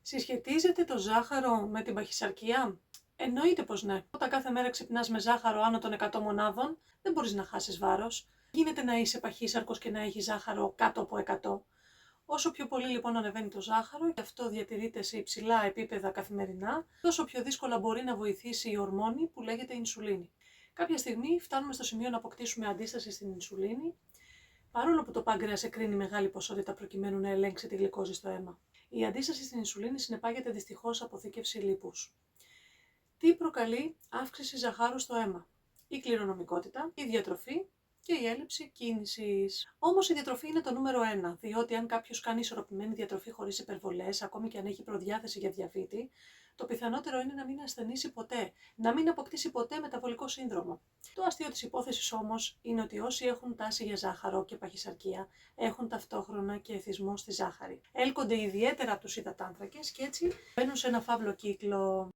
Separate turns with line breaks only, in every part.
Συσχετίζεται το ζάχαρο με την παχυσαρκία? Εννοείται πως ναι. Όταν κάθε μέρα ξυπνάς με ζάχαρο άνω των 100 μονάδων, δεν μπορείς να χάσεις βάρος. Γίνεται να είσαι παχύσαρκος και να έχεις ζάχαρο κάτω από 100. Όσο πιο πολύ λοιπόν ανεβαίνει το ζάχαρο και αυτό διατηρείται σε υψηλά επίπεδα καθημερινά, τόσο πιο δύσκολα μπορεί να βοηθήσει η ορμόνη που λέγεται ινσουλίνη. Κάποια στιγμή φτάνουμε στο σημείο να αποκτήσουμε αντίσταση στην ινσουλίνη, παρόλο που το πάγκρεας εκρίνει μεγάλη ποσότητα προκειμένου να ελέγξει τη γλυκόζη στο αίμα. Η αντίσταση στην ινσουλίνη συνεπάγεται δυστυχώς αποθήκευση λίπους. Τι προκαλεί αύξηση ζαχάρου στο αίμα? Η κληρονομικότητα, η διατροφή και η έλλειψη κίνησης. Όμως η διατροφή είναι το νούμερο 1, διότι αν κάποιος κάνει ισορροπημένη διατροφή χωρίς υπερβολές, ακόμη και αν έχει προδιάθεση για διαβήτη, το πιθανότερο είναι να μην ασθενήσει ποτέ, να μην αποκτήσει ποτέ μεταβολικό σύνδρομο. Το αστείο της υπόθεσης όμως είναι ότι όσοι έχουν τάση για ζάχαρο και παχυσαρκία έχουν ταυτόχρονα και εθισμό στη ζάχαρη. Έλκονται ιδιαίτερα από τους υδατάνθρακες και έτσι μπαίνουν σε ένα φαύλο κύκλο.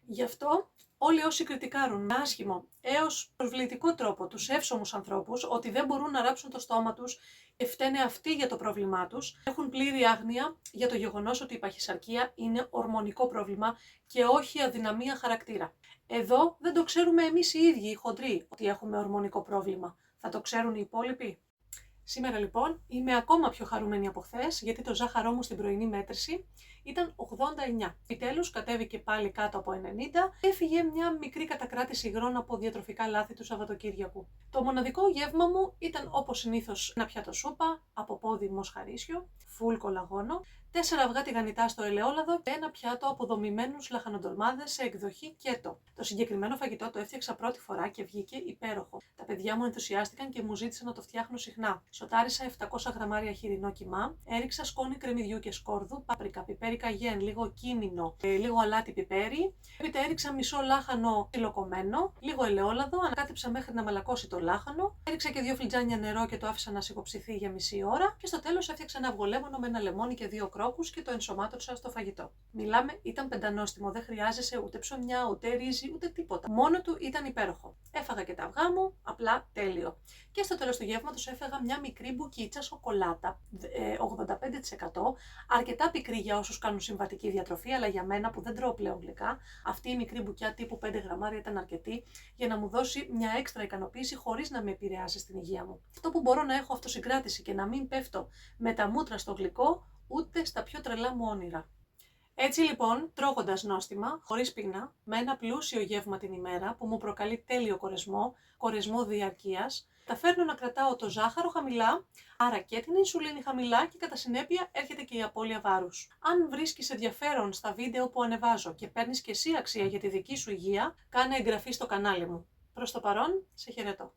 Γι' αυτό όλοι όσοι κριτικάρουν με άσχημο έως προσβλητικό τρόπο τους εύσωμους ανθρώπους ότι δεν μπορούν να ράψουν το στόμα τους και φταίνε αυτοί για το πρόβλημά τους, έχουν πλήρη άγνοια για το γεγονός ότι η παχυσαρκία είναι ορμονικό πρόβλημα και όχι αδυναμία χαρακτήρα. Εδώ δεν το ξέρουμε εμείς οι ίδιοι οι χοντροί ότι έχουμε ορμονικό πρόβλημα. Θα το ξέρουν οι υπόλοιποι? Σήμερα λοιπόν είμαι ακόμα πιο χαρούμενη από χθες, γιατί το ζάχαρό μου στην πρωινή μέτρηση ήταν 89. Επιτέλους κατέβηκε πάλι κάτω από 90 και έφυγε μια μικρή κατακράτηση υγρών από διατροφικά λάθη του Σαββατοκύριακου. Το μοναδικό γεύμα μου ήταν όπως συνήθως ένα πιάτο σούπα από πόδι μοσχαρίσιο, φουλ κολαγόνο, 4 αυγά τηγανιτά στο ελαιόλαδο και ένα πιάτο από δομημένους λαχανοτολμάδες σε εκδοχή κέτο. Το συγκεκριμένο φαγητό το έφτιαξα πρώτη φορά και βγήκε υπέροχο. Τα παιδιά μου ενθουσιάστηκαν και μου ζήτησαν να το φτιάχνω συχνά. Σοτάρισα 700 γραμμάρια χοιρινό κιμά, έριξα σκόνη κρεμμυδιού και σκόρδου, πάπρικα, πιπέρι καγιέν, λίγο κίμινο, λίγο αλάτι πιπέρι. Έπειτα έριξα μισό λάχανο ψιλοκομμένο, λίγο ελαιόλαδο, ανακάτεψα μέχρι να μαλακώσει το λάχανο, έριξα και 2 φλιτζάνια νερό και το άφησα να σιγοψηθεί για μισή ώρα και στο τέλος έφτιαξα ένα αυγολέμονο με ένα λεμόνι και 2 κρόκους και το ενσωμάτωσα στο φαγητό. Μιλάμε, ήταν πεντανόστιμο, δεν χρειάζεσαι ούτε ψωμιά, ούτε ρύζι, ούτε τίποτα. Μόνο του ήταν υπέροχο. Έφαγα και τα αυγά μου, απλά τέλειο. Και στο τέλος του γεύματος έφεγα μια μικρή μπουκίτσα σοκολάτα, 85%, αρκετά πικρή για όσους κάνουν συμβατική διατροφή, αλλά για μένα που δεν τρώω πλέον γλυκά, αυτή η μικρή μπουκιά τύπου 5 γραμμάρια ήταν αρκετή για να μου δώσει μια έξτρα ικανοποίηση χωρίς να με επηρεάσει στην υγεία μου. Αυτό που μπορώ να έχω αυτοσυγκράτηση και να μην πέφτω με τα μούτρα στο γλυκό, ούτε στα πιο τρελά μου όνειρα. Έτσι λοιπόν, τρώγοντας νόστιμα, χωρίς πείνα, με ένα πλούσιο γεύμα την ημέρα που μου προκαλεί τέλειο κορεσμό διαρκείας, καταφέρνω να κρατάω το ζάχαρο χαμηλά, άρα και την ινσουλίνη χαμηλά και κατά συνέπεια έρχεται και η απώλεια βάρους. Αν βρίσκεις ενδιαφέρον στα βίντεο που ανεβάζω και παίρνεις και εσύ αξία για τη δική σου υγεία, κάνε εγγραφή στο κανάλι μου. Προς το παρόν, σε χαιρετώ.